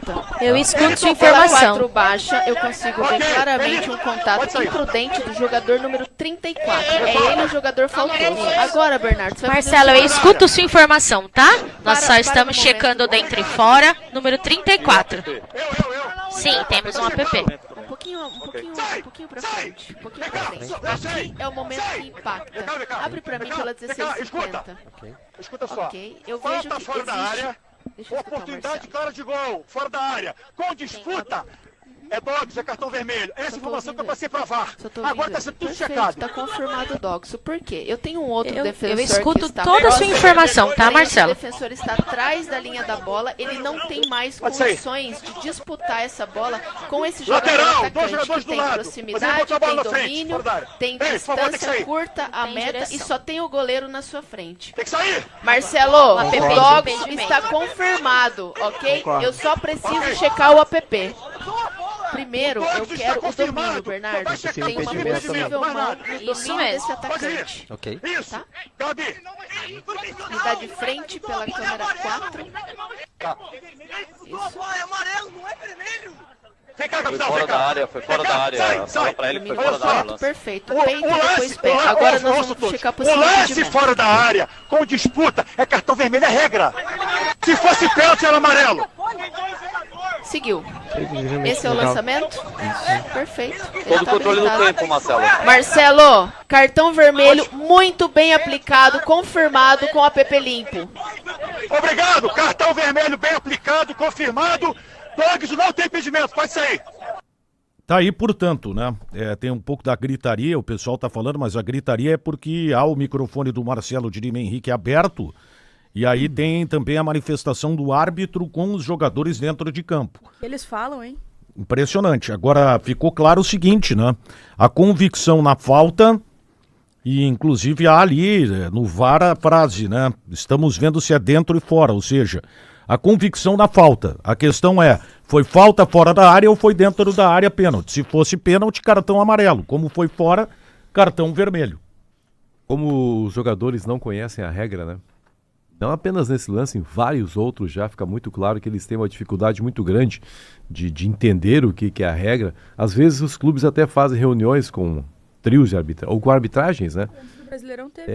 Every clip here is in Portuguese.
falta. Eu escuto sua Pela informação. 4 baixa, eu consigo ver claramente um contato imprudente do jogador número 34. É ele o jogador faltoso. Agora, Bernardo, você vai Marcelo, fazer eu o escuto sua informação, tá? Nós só Para estamos no checando momento. dentro e fora, número 34. Sim, temos um app. Um pouquinho pra frente. Um pouquinho pra frente. Aqui é o momento que impacta. Abre pra mim pela 1650. Escuta só. Ok, eu vejo Falta que fora da existe... área. Deixa eu escutar o Oportunidade Marcelo. clara de gol. Fora da área. Com disputa. É dogs, é cartão vermelho. Essa informação que eu passei pra VAR. Agora tá sendo tudo checado. Tá confirmado o Dogso. Por quê? Eu tenho um outro Eu defensor escuto que está toda a sua próximo, informação, tá, porém, Marcelo? esse defensor está atrás da linha da bola. Ele não tem mais Pode sair. condições de disputar essa bola com esse jogador Lateral, atacante dois jogadores que do tem lado. proximidade, Você botou a bola tem na frente, domínio, fora da área. tem Ei, por favor, tem que distância sair. curta a Tem meta direção. e só tem o goleiro na sua frente. Tem que sair. Marcelo, app o de Dogso impedimento. está confirmado, ok? Eu só preciso checar o app. Primeiro, eu quero o domínio, Bernardo. Tem uma possível mão no Isso domínio mesmo. desse atacante. Ok. Isso. Tá? Gabi. Me dá de frente pela câmera 4. Tá. Isso. Vem cá, Foi capitão, fora vem cá. da área, foi fora Vem cá, da área. sai, Fala sai. pra ele que foi Domínio fora da área. o correto, lance. perfeito. Peito, depois peito. lance, Agora nós ouço vamos todos. checar a O possível lance impedimento. fora da área, com disputa, é cartão vermelho, é regra. Se fosse pênalti, era amarelo. Seguiu. Esse é o lançamento? Perfeito. Ele Todo tá controle do habilitado. tempo, Marcelo. Marcelo, cartão vermelho muito bem aplicado, confirmado com app limpo. Obrigado, cartão vermelho bem aplicado, confirmado. Dogs não tem impedimento, pode sair. Tá aí, portanto, né? Tem um pouco da gritaria, o pessoal tá falando, mas a gritaria é porque há o microfone do Marcelo de Lima Henrique aberto, e aí tem também a manifestação do árbitro com os jogadores dentro de campo. Eles falam, hein? Impressionante. Agora, ficou claro o seguinte, né? A convicção na falta, e inclusive há ali, no VAR, a frase, né? Estamos vendo se é dentro e fora, ou seja, a convicção na falta. A questão é, foi falta fora da área ou foi dentro da área pênalti? Se fosse pênalti, cartão amarelo. Como foi fora, cartão vermelho. Como os jogadores não conhecem a regra, né? Não apenas nesse lance, em vários outros já fica muito claro que eles têm uma dificuldade muito grande de entender o que é a regra. Às vezes os clubes até fazem reuniões com trios de arbitragem, ou com arbitragens, né? O Brasileirão teve.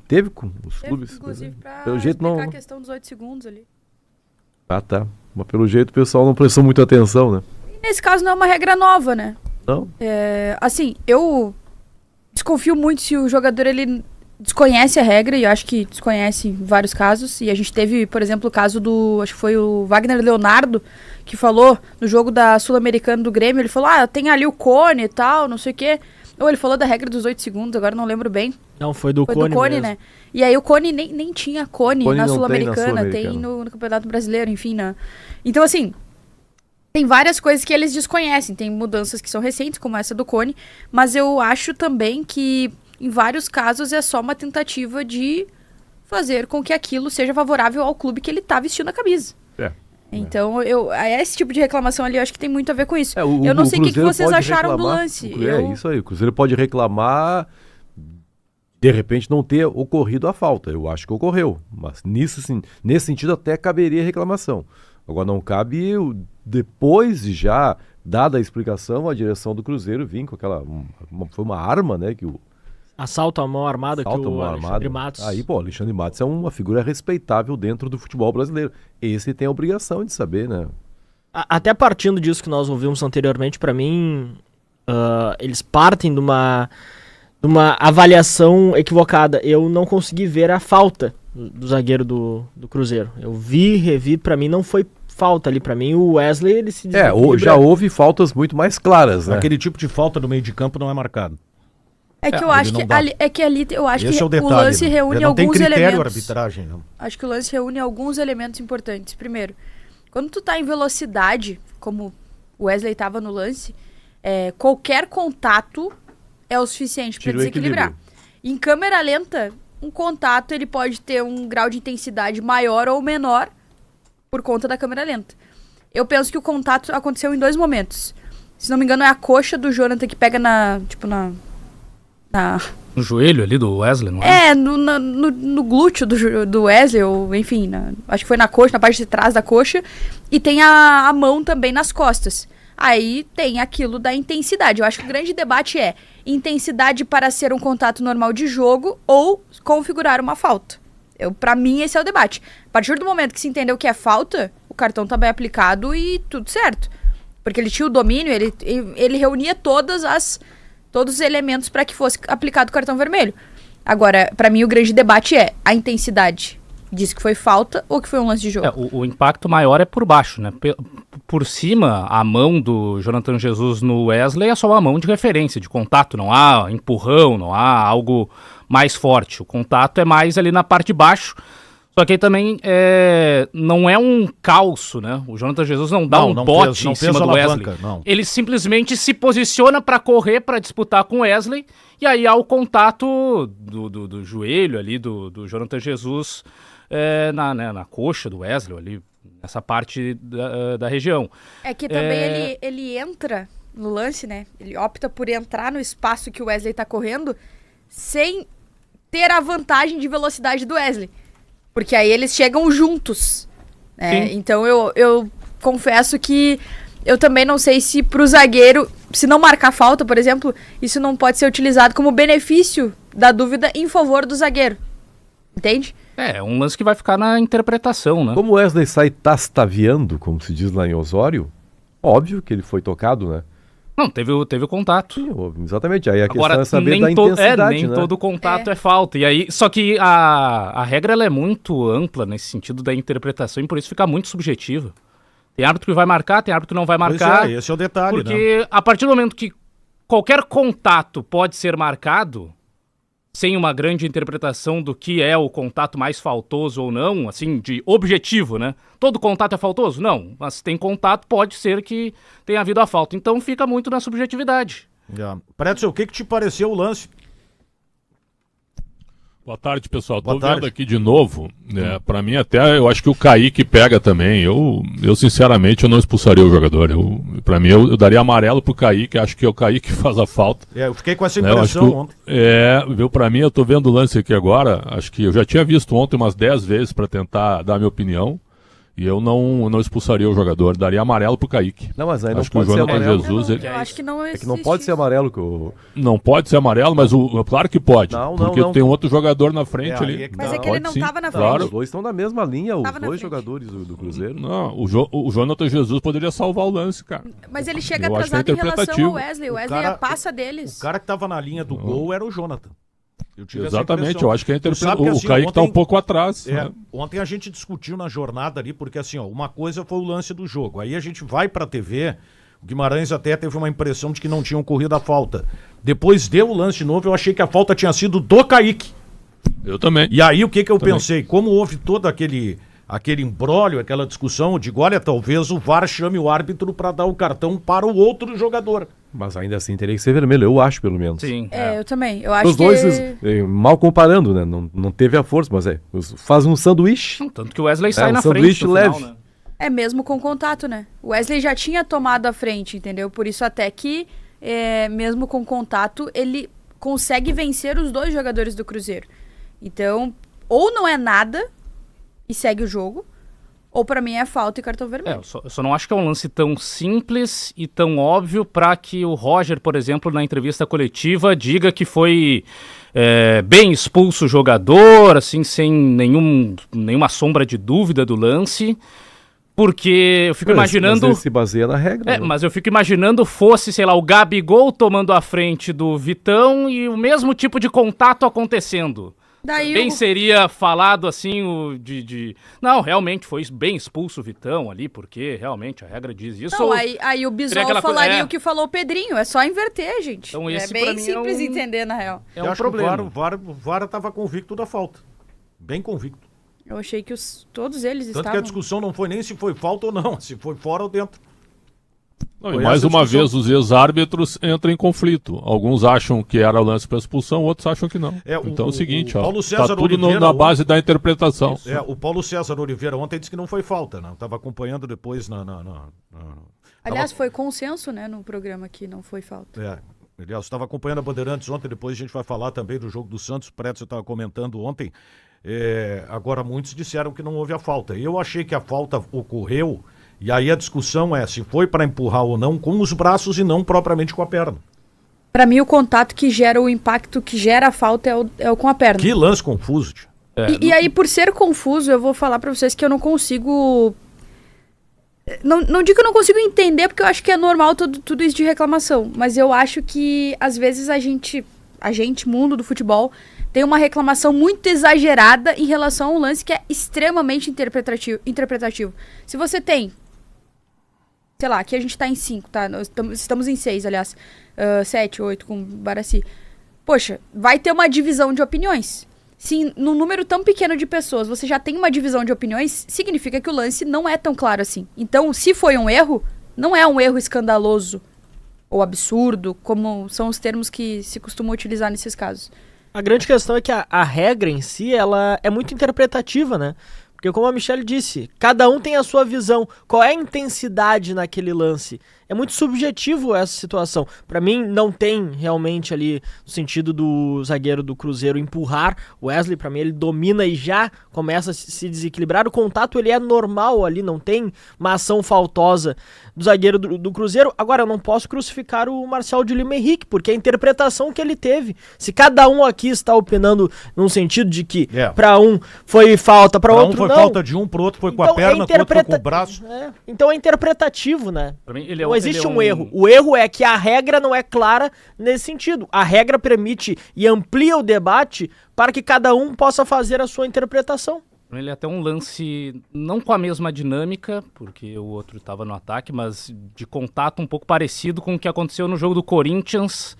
Teve com os Teve, clubes. inclusive, pra pelo jeito explicar não. a questão dos 8 segundos ali. Ah, tá. Mas pelo jeito o pessoal não prestou muita atenção, né? E nesse caso não é uma regra nova, né? Não? Assim, eu desconfio muito se o jogador ele desconhece a regra, e eu acho que desconhece em vários casos. E a gente teve, por exemplo, o caso do, acho que foi o Wagner Leonardo, que falou no jogo da Sul-Americana do Grêmio, ele falou, tem ali o cone e tal, não sei o quê. Ou ele falou da regra dos 8 segundos, agora não lembro bem. Não, foi do Foi Cone do Cone, mesmo. né? E aí o Cone nem tinha Cone Cone na não Sul-Americana, tem na tem no Campeonato Brasileiro, enfim, né? Então, assim, tem várias coisas que eles desconhecem. Tem mudanças que são recentes, como essa do Cone, mas eu acho também que, em vários casos, é só uma tentativa de fazer com que aquilo seja favorável ao clube que ele tá vestindo a camisa. Então, esse tipo de reclamação ali, eu acho que tem muito a ver com isso. Eu não sei o que vocês acharam do lance. Isso aí, o Cruzeiro pode reclamar, de repente não ter ocorrido a falta. Eu acho que ocorreu, mas nesse sentido até caberia reclamação. Agora não cabe, depois de já dada a explicação, a direção do Cruzeiro vir com aquela, foi uma arma, né, que o Assalto à mão armada que o Alexandre Matos... Aí, pô, Alexandre Matos é uma figura respeitável dentro do futebol brasileiro. Esse tem a obrigação de saber, né? Até partindo disso que nós ouvimos anteriormente, pra mim, eles partem de uma avaliação equivocada. Eu não consegui ver a falta do zagueiro do Cruzeiro. Eu revi, pra mim não foi falta ali. Pra mim, o Wesley, ele se desequilibra. Já houve faltas muito mais claras, né? Aquele tipo de falta no meio de campo não é marcado. É que eu acho que ali, eu acho Esse que é o detalhe, o lance né? reúne Não tem alguns critério elementos. arbitragem, não. Acho que o lance reúne alguns elementos importantes. Primeiro, quando tu tá em velocidade, como o Wesley tava no lance, qualquer contato é o suficiente para desequilibrar. Em câmera lenta, um contato ele pode ter um grau de intensidade maior ou menor por conta da câmera lenta. Eu penso que o contato aconteceu em 2 momentos. Se não me engano, é a coxa do Jonathan que pega na No joelho ali do Wesley, não é? É, no glúteo do Wesley, ou enfim, acho que foi na coxa, na parte de trás da coxa. E tem a mão também nas costas. Aí tem aquilo da intensidade. Eu acho que o grande debate é intensidade para ser um contato normal de jogo ou configurar uma falta. Pra mim, esse é o debate. A partir do momento que se entendeu que é falta, o cartão tá bem aplicado e tudo certo. Porque ele tinha o domínio, ele reunia todos os elementos para que fosse aplicado o cartão vermelho. Agora, para mim, o grande debate é a intensidade. Diz que foi falta ou que foi um lance de jogo? O impacto maior é por baixo, né? Por cima, a mão do Jonathan Jesus no Wesley é só uma mão de referência, de contato. Não há empurrão, não há algo mais forte. O contato é mais ali na parte de baixo. Só que aí também não é um calço, né? O Jonathan Jesus não dá um bote em cima do Wesley. Ele simplesmente se posiciona para correr, para disputar com o Wesley, e aí há o contato do joelho ali do Jonathan Jesus na coxa do Wesley, ali, nessa parte da região. É que também ele entra no lance, né? Ele opta por entrar no espaço que o Wesley tá correndo sem ter a vantagem de velocidade do Wesley. Porque aí eles chegam juntos. Né? Então eu confesso que eu também não sei se pro zagueiro, se não marcar falta, por exemplo, isso não pode ser utilizado como benefício da dúvida em favor do zagueiro. Entende? É um lance que vai ficar na interpretação, né? Como o Wesley sai tastaviando, como se diz lá em Osório, óbvio que ele foi tocado, né? Não, teve o contato. Sim, exatamente. Aí a Agora, questão é saber da intensidade, nem né? todo contato é falta. E aí, só que a regra ela é muito ampla nesse sentido da interpretação e por isso fica muito subjetiva. Tem árbitro que vai marcar, tem árbitro que não vai marcar. Pois esse é o detalhe, porque a partir do momento que qualquer contato pode ser marcado, sem uma grande interpretação do que é o contato mais faltoso ou não, assim, de objetivo, né? Todo contato é faltoso? Não. Mas se tem contato, pode ser que tenha havido a falta. Então fica muito na subjetividade. Pretzel, o que te pareceu o lance? Boa tarde, pessoal. Tô vendo aqui de novo. Pra mim até, eu acho que o Kaique pega também. Eu sinceramente, eu não expulsaria o jogador. Pra mim, eu daria amarelo pro Kaique. Acho que é o Kaique que faz a falta. Eu fiquei com essa impressão ontem. Viu, pra mim, eu tô vendo o lance aqui agora. Acho que eu já tinha visto ontem umas 10 vezes pra tentar dar a minha opinião. E eu não expulsaria o jogador, daria amarelo pro Kaique. Não, mas aí não acho pode que o ser Jonathan amarelo. Jesus... Eu acho que não existe. É que não pode ser amarelo. Que o... Não pode ser amarelo, mas claro que pode. Porque tem um outro jogador na frente ali. Mas é que ele não tava na frente. Claro. Os dois estão na mesma linha, os dois jogadores do Cruzeiro. Não, o Jonathan Jesus poderia salvar o lance, cara. Mas ele chega atrasado em relação ao Wesley. O Wesley passa deles. O cara que tava na linha do gol era o Jonathan. Exatamente, eu acho que a interpretação. Assim, o Kaique tá um pouco atrás. Ontem a gente discutiu na jornada ali, porque assim, uma coisa foi o lance do jogo. Aí a gente vai pra TV, o Guimarães até teve uma impressão de que não tinha ocorrido a falta. Depois deu o lance de novo, eu achei que a falta tinha sido do Kaique. Eu também. E aí o que eu pensei? Como houve todo aquele imbróglio, aquela discussão, eu digo, olha, talvez o VAR chame o árbitro pra dar o cartão para o outro jogador. Mas ainda assim teria que ser vermelho, eu acho, pelo menos. Sim. Eu também. Eu acho os dois, mal comparando, né? Não teve a força, mas faz um sanduíche. Tanto que o Wesley sai na sanduíche frente leve. final, né? É mesmo com contato, né? O Wesley já tinha tomado a frente, entendeu? Por isso até que, mesmo com contato, ele consegue vencer os dois jogadores do Cruzeiro. Então, ou não é nada e segue o jogo, ou pra mim é falta e cartão vermelho. Eu só não acho que é um lance tão simples e tão óbvio pra que o Roger, por exemplo, na entrevista coletiva, diga que foi bem expulso o jogador, assim, sem nenhuma sombra de dúvida do lance. Porque eu fico imaginando... Mas ele se baseia na regra. Mas eu fico imaginando fosse, sei lá, o Gabigol tomando a frente do Vitão e o mesmo tipo de contato acontecendo. Daí seria falado assim Não, realmente foi bem expulso o Vitão ali, porque realmente a regra diz isso. Não, aí o Bisol falaria o que falou o Pedrinho, é só inverter, gente. Então, é bem simples entender, na real. É um problema. O VAR estava convicto da falta. Bem convicto. Eu achei que todos eles estavam... Tanto que a discussão não foi nem se foi falta ou não, se foi fora ou dentro. Não, e mais uma vez, os ex-árbitros entram em conflito. Alguns acham que era lance para expulsão, outros acham que não. Então é o seguinte, tá tudo na base da interpretação. O Paulo César Oliveira ontem disse que não foi falta, né? Estava acompanhando depois Aliás, foi consenso, né, no programa que não foi falta. Aliás, eu estava acompanhando a Bandeirantes ontem, depois a gente vai falar também do jogo do Santos, o Prédio estava comentando ontem. Agora, muitos disseram que não houve a falta. Eu achei que a falta ocorreu, e aí a discussão é se foi para empurrar ou não com os braços e não propriamente com a perna. Pra mim, o contato que gera o impacto, que gera a falta é o com a perna. Que lance confuso, tio. E aí, por ser confuso, eu vou falar pra vocês que eu não consigo... Não digo que eu não consigo entender, porque eu acho que é normal tudo isso de reclamação. Mas eu acho que, às vezes, a gente, mundo do futebol, tem uma reclamação muito exagerada em relação a um lance que é extremamente interpretativo. Se você tem... Sei lá, aqui a gente tá em 5, tá? Nós estamos em 6, aliás. 7, 8 com o Baraci. Poxa, vai ter uma divisão de opiniões. Se num número tão pequeno de pessoas você já tem uma divisão de opiniões, significa que o lance não é tão claro assim. Então, se foi um erro, não é um erro escandaloso ou absurdo, como são os termos que se costuma utilizar nesses casos. A grande questão é que a regra em si, ela é muito interpretativa, né? Porque como a Michelle disse, cada um tem a sua visão. Qual é a intensidade naquele lance? É muito subjetivo essa situação. Pra mim, não tem realmente ali no sentido do zagueiro do Cruzeiro empurrar o Wesley. Pra mim, ele domina e já começa a se desequilibrar. O contato, ele é normal ali, não tem uma ação faltosa do zagueiro do Cruzeiro. Agora, eu não posso crucificar o Marcel de Lima Henrique, porque a interpretação que ele teve. Se cada um aqui está opinando num sentido de que pra um foi falta, pra outro não. Foi falta de um, pro outro foi com a perna, pro outro foi com o braço. Então é interpretativo, né? Pra mim, não existe um erro. O erro é que a regra não é clara nesse sentido. A regra permite e amplia o debate para que cada um possa fazer a sua interpretação. Ele é até um lance, não com a mesma dinâmica, porque o outro estava no ataque, mas de contato um pouco parecido com o que aconteceu no jogo do Corinthians,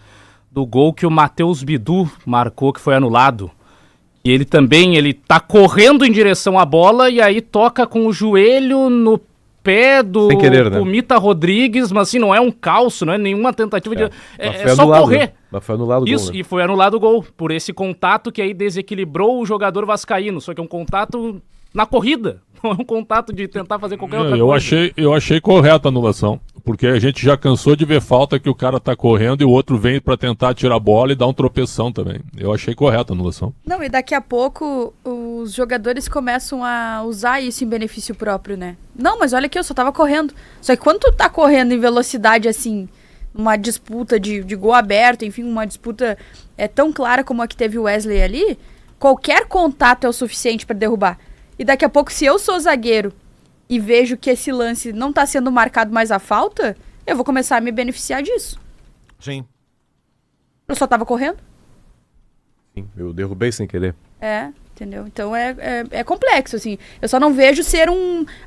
do gol que o Matheus Bidu marcou, que foi anulado. E ele também, ele tá correndo em direção à bola e aí toca com o joelho no pé do Mita Rodrigues, mas assim, não é um calço, não é nenhuma tentativa de... É só correr. Mas foi anulado o gol. Isso, né? E foi anulado o gol, por esse contato que aí desequilibrou o jogador vascaíno, só que é um contato na corrida, não é um contato de tentar fazer qualquer outra coisa. Eu achei correta a anulação, porque a gente já cansou de ver falta que o cara tá correndo e o outro vem pra tentar tirar a bola e dar um tropeção também. Eu achei correta a anulação. Não, e daqui a pouco os jogadores começam a usar isso em benefício próprio, né? Não, mas olha aqui, eu só tava correndo. Só que quando tu tá correndo em velocidade assim, uma disputa de gol aberto, enfim, uma disputa tão clara como a que teve o Wesley ali, qualquer contato é o suficiente pra derrubar. E daqui a pouco, se eu sou zagueiro e vejo que esse lance não tá sendo marcado mais a falta, eu vou começar a me beneficiar disso. Sim. Eu só tava correndo. Sim, eu derrubei sem querer. Entendeu? Então é complexo, assim. Eu só não vejo ser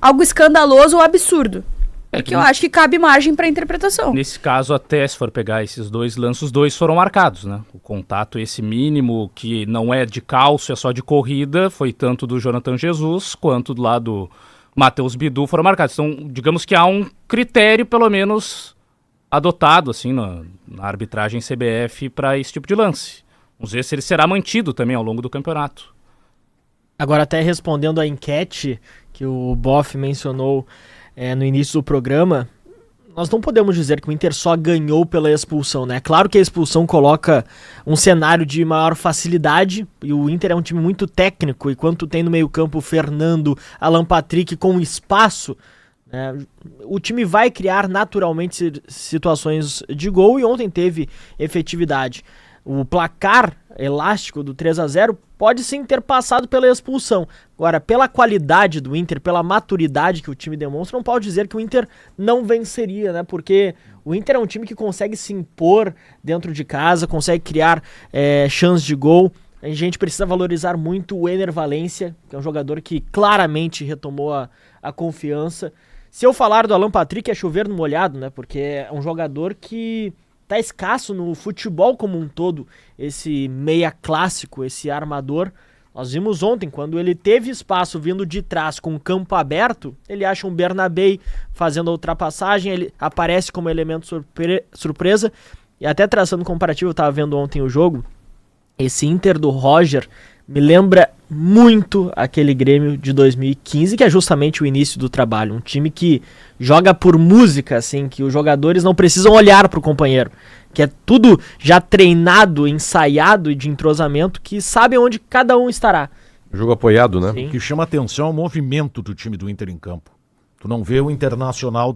algo escandaloso ou absurdo. Porque eu acho que cabe margem para interpretação. Nesse caso, até se for pegar esses dois lances, os dois foram marcados, né? O contato, esse mínimo, que não é de calço, é só de corrida, foi tanto do Jonathan Jesus quanto do lado do Matheus Bidu, foram marcados. Então, digamos que há um critério, pelo menos, adotado, assim, na arbitragem CBF para esse tipo de lance. Vamos ver se ele será mantido também ao longo do campeonato. Agora, até respondendo a enquete que o Boff mencionou no início do programa, nós não podemos dizer que o Inter só ganhou pela expulsão, né? Claro que a expulsão coloca um cenário de maior facilidade, e o Inter é um time muito técnico, e quando tem no meio-campo o Fernando, Alan Patrick com espaço, né, o time vai criar naturalmente situações de gol, e ontem teve efetividade. O placar elástico do 3-0 pode sim ter passado pela expulsão. Agora, pela qualidade do Inter, pela maturidade que o time demonstra, não pode dizer que o Inter não venceria, né? Porque o Inter é um time que consegue se impor dentro de casa, consegue criar chances de gol. A gente precisa valorizar muito o Ener Valencia, que é um jogador que claramente retomou a confiança. Se eu falar do Alan Patrick, é chover no molhado, né? Porque é um jogador que tá escasso no futebol como um todo, esse meia clássico, esse armador. Nós vimos ontem, quando ele teve espaço vindo de trás com o campo aberto, ele acha um Bernabei fazendo a ultrapassagem, ele aparece como elemento surpresa, e até traçando comparativo, eu tava vendo ontem o jogo, esse Inter do Roger me lembra muito aquele Grêmio de 2015, que é justamente o início do trabalho. Um time que joga por música, assim, que os jogadores não precisam olhar para o companheiro, que é tudo já treinado, ensaiado e de entrosamento, que sabe onde cada um estará. Jogo apoiado, né? O que chama atenção é o movimento do time do Inter em campo. Tu não vê o Internacional